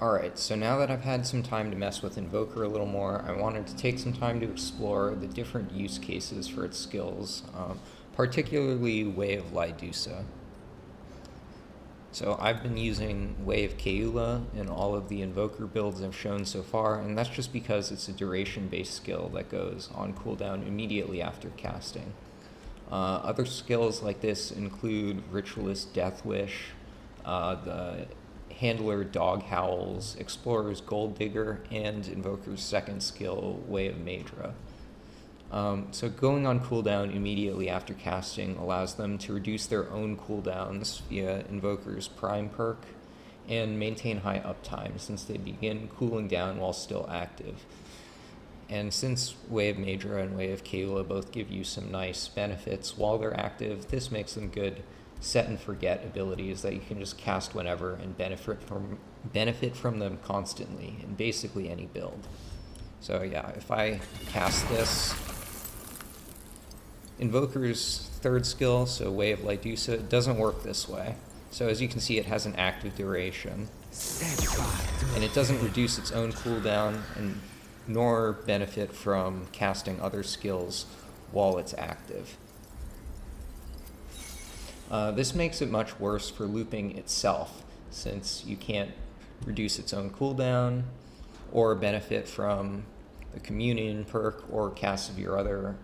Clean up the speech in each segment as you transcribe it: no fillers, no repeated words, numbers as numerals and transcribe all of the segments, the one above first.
Alright, so now that I've had some time to mess with Invoker a little more, I wanted to take some time to explore the different use cases for its skills, particularly Way of Lydusa. So I've been using Way of Kaeula in all of the Invoker builds I've shown so far, and that's just because it's a duration-based skill that goes on cooldown immediately after casting. Other skills like this include Ritualist Death Wish, the Handler Dog Howls, Explorer's Gold Digger, and Invoker's second skill, Way of Meidra. So going on cooldown immediately after casting allows them to reduce their own cooldowns via Invoker's Prime perk and maintain high uptime since they begin cooling down while still active. And since Way of Meidra and Way of Kaeula both give you some nice benefits while they're active, this makes them good set and forget abilities that you can just cast whenever and benefit from them constantly in basically any build. So yeah, if I cast this, Invoker's third skill, so Way of Lydusa, doesn't work this way. So as you can see, it has an active duration, and it doesn't reduce its own cooldown and nor benefit from casting other skills while it's active. This makes it much worse for looping itself, since you can't reduce its own cooldown or benefit from the Communion perk or cast of your other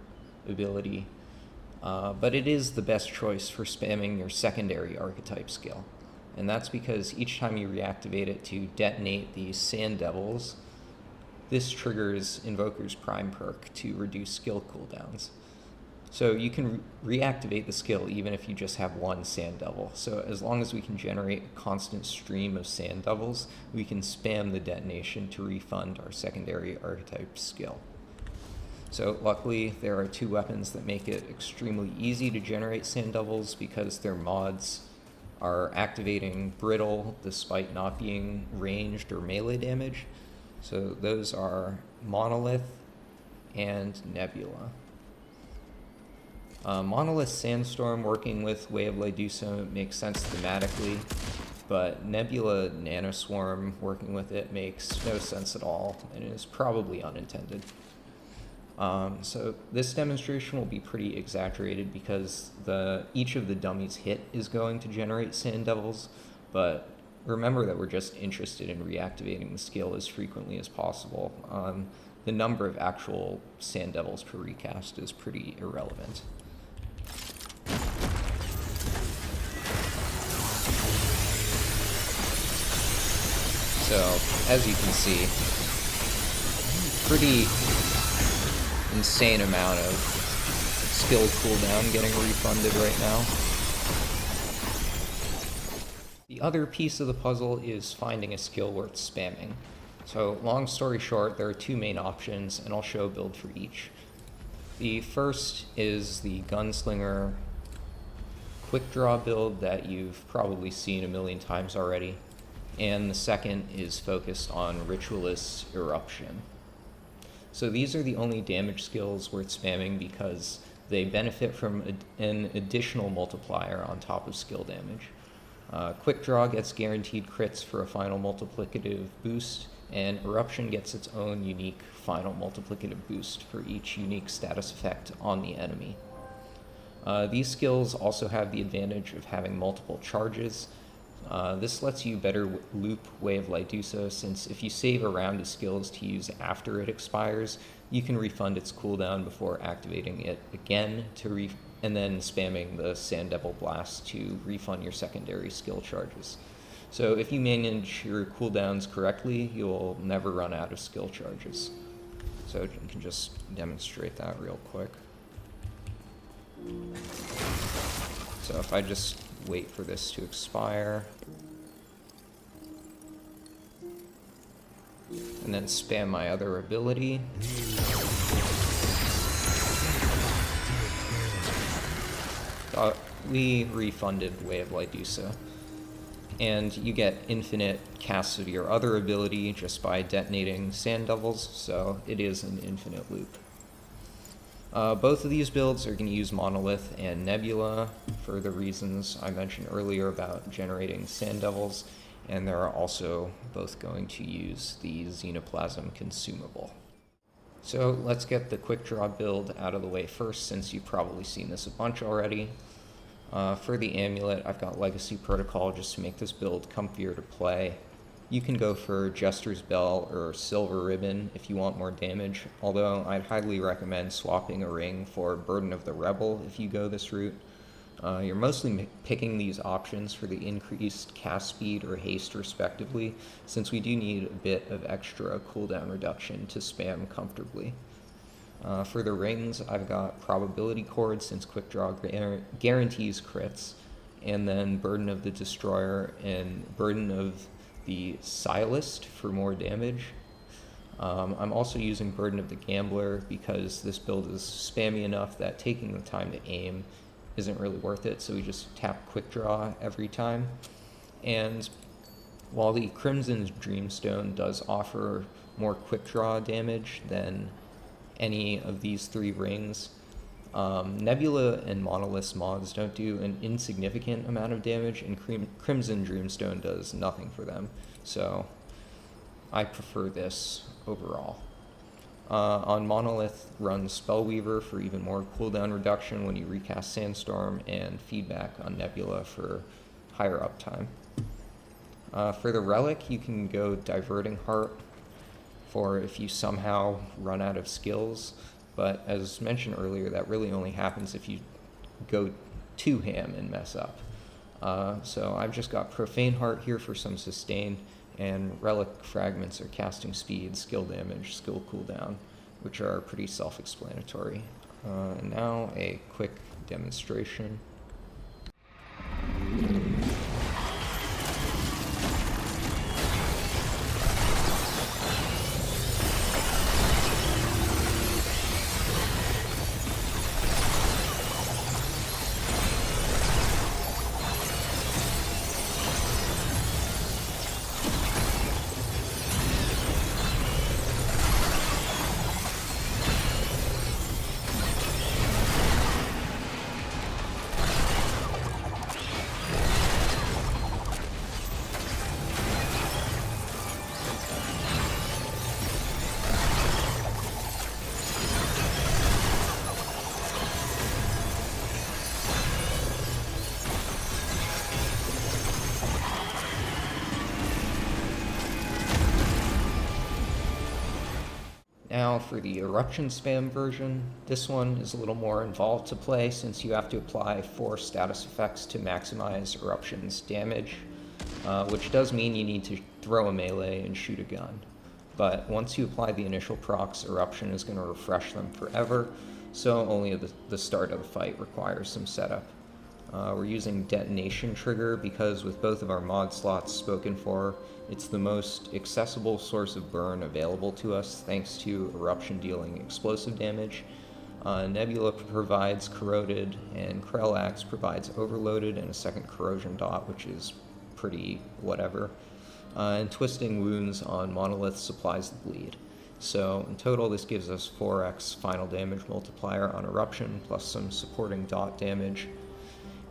ability. But it is the best choice for spamming your secondary archetype skill. And that's because each time you reactivate it to detonate the Sand Devils, this triggers Invoker's Prime perk to reduce skill cooldowns. So you can reactivate the skill even if you just have one Sand Devil. So as long as we can generate a constant stream of Sand Devils, we can spam the detonation to refund our secondary archetype skill. So luckily, there are two weapons that make it extremely easy to generate Sand Devils because their mods are activating Brittle despite not being ranged or melee damage. So those are Monolith and Nebula. Monolith Sandstorm working with Way of Lydusa makes sense thematically, but Nebula Nanoswarm working with it makes no sense at all and is probably unintended. So this demonstration will be pretty exaggerated because each of the dummies hit is going to generate Sand Devils, but remember that we're just interested in reactivating the skill as frequently as possible. The number of actual Sand Devils per recast is pretty irrelevant. So, as you can see, pretty insane amount of skill cooldown getting refunded right now. The other piece of the puzzle is finding a skill worth spamming. So, long story short, there are two main options, and I'll show a build for each. The first is the Gunslinger Quickdraw build that you've probably seen a million times already, and the second is focused on Ritualist Eruption. So these are the only damage skills worth spamming because they benefit from an additional multiplier on top of skill damage. Quickdraw gets guaranteed crits for a final multiplicative boost, and Eruption gets its own unique final multiplicative boost for each unique status effect on the enemy. These skills also have the advantage of having multiple charges. This lets you better loop Way of Lydusa, since if you save a round of skills to use after it expires, you can refund its cooldown before activating it again and then spamming the Sand Devil Blast to refund your secondary skill charges. So if you manage your cooldowns correctly, you'll never run out of skill charges. So you can just demonstrate that real quick. So if I just wait for this to expire, and then spam my other ability, we refunded Way of Lydusa, and you get infinite casts of your other ability just by detonating Sand Devils, so it is an infinite loop. Both of these builds are going to use Monolith and Nebula for the reasons I mentioned earlier about generating Sand Devils, and they're also both going to use the Xenoplasm consumable. So let's get the Quickdraw build out of the way first, since you've probably seen this a bunch already. For the amulet, I've got Legacy Protocol just to make this build comfier to play. You can go for Jester's Bell or Silver Ribbon if you want more damage, although I'd highly recommend swapping a ring for Burden of the Rebel if you go this route. You're mostly picking these options for the increased cast speed or haste respectively, since we do need a bit of extra cooldown reduction to spam comfortably. For the rings, I've got Probability Cord, since Quickdraw guarantees crits, and then Burden of the Destroyer and Burden of the Silist for more damage. I'm also using Burden of the Gambler because this build is spammy enough that taking the time to aim isn't really worth it, so we just tap Quickdraw every time. And while the Crimson Dreamstone does offer more Quickdraw damage than any of these three rings, Nebula and Monolith's mods don't do an insignificant amount of damage, and Crimson Dreamstone does nothing for them, so I prefer this overall. On Monolith, run Spellweaver for even more cooldown reduction when you recast Sandstorm, and Feedback on Nebula for higher uptime. For the Relic, you can go Diverting Heart for if you somehow run out of skills, but as mentioned earlier, that really only happens if you go too ham and mess up. So I've just got Profane Heart here for some sustain, and Relic Fragments are casting speed, skill damage, skill cooldown, which are pretty self-explanatory. And now a quick demonstration. Now for the Eruption spam version, this one is a little more involved to play since you have to apply 4 status effects to maximize Eruption's damage, which does mean you need to throw a melee and shoot a gun. But once you apply the initial procs, Eruption is going to refresh them forever, so only the start of the fight requires some setup. We're using Detonation Trigger because with both of our mod slots spoken for, it's the most accessible source of burn available to us thanks to Eruption dealing explosive damage. Nebula provides Corroded, and Krellax provides Overloaded and a second Corrosion dot, which is pretty whatever. And Twisting Wounds on Monolith supplies the bleed. So in total this gives us 4x final damage multiplier on Eruption plus some supporting dot damage.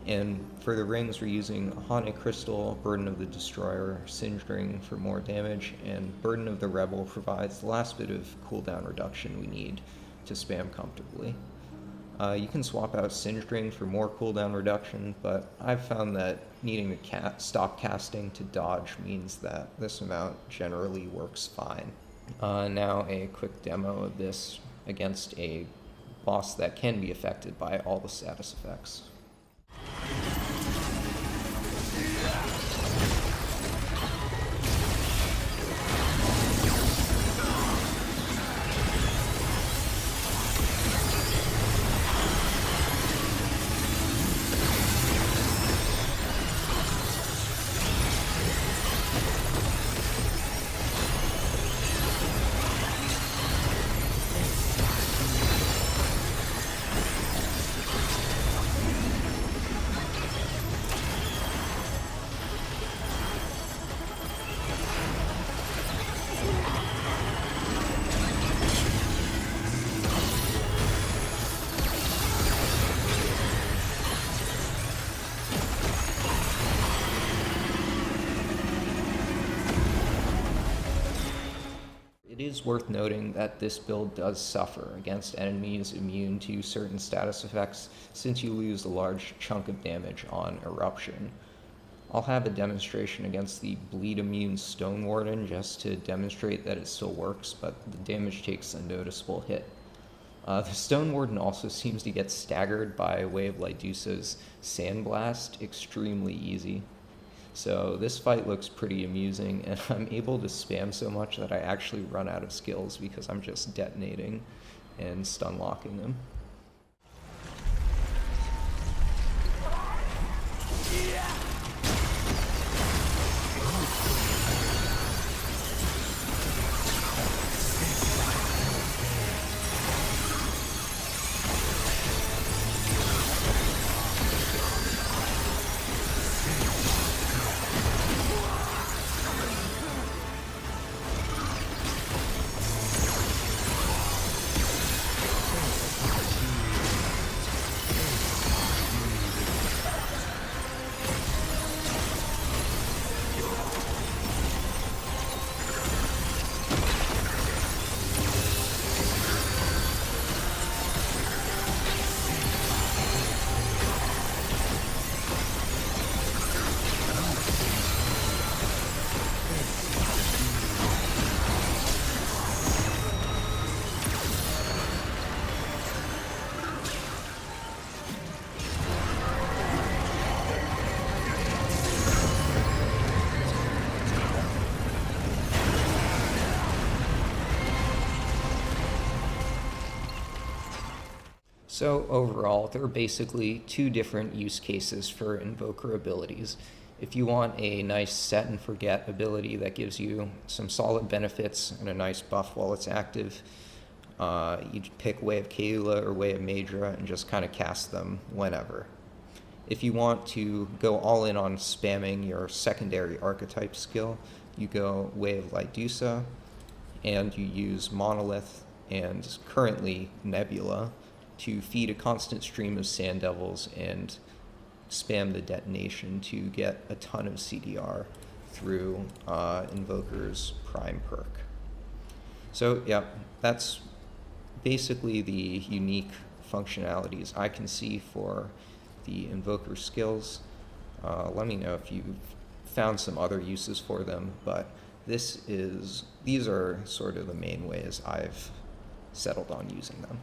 And for the rings, we're using Haunted Crystal, Burden of the Destroyer, Singed Ring for more damage, and Burden of the Rebel provides the last bit of cooldown reduction we need to spam comfortably. You can swap out Singed Ring for more cooldown reduction, but I've found that needing to stop casting to dodge means that this amount generally works fine. Now a quick demo of this against a boss that can be affected by all the status effects. It is worth noting that this build does suffer against enemies immune to certain status effects, since you lose a large chunk of damage on Eruption. I'll have a demonstration against the bleed immune Stone Warden just to demonstrate that it still works, but the damage takes a noticeable hit. The Stone Warden also seems to get staggered by Way of Lydusa's Sandblast extremely easy. So this fight looks pretty amusing, and I'm able to spam so much that I actually run out of skills because I'm just detonating and stun locking them. So overall, there are basically two different use cases for Invoker abilities. If you want a nice set and forget ability that gives you some solid benefits and a nice buff while it's active, you pick Way of Kaeula or Way of Meidra and just kind of cast them whenever. If you want to go all in on spamming your secondary archetype skill, you go Way of Lydusa, and you use Monolith and currently Nebula to feed a constant stream of Sand Devils and spam the detonation to get a ton of CDR through Invoker's Prime perk. So yeah, that's basically the unique functionalities I can see for the Invoker skills. Let me know if you've found some other uses for them, but these are sort of the main ways I've settled on using them.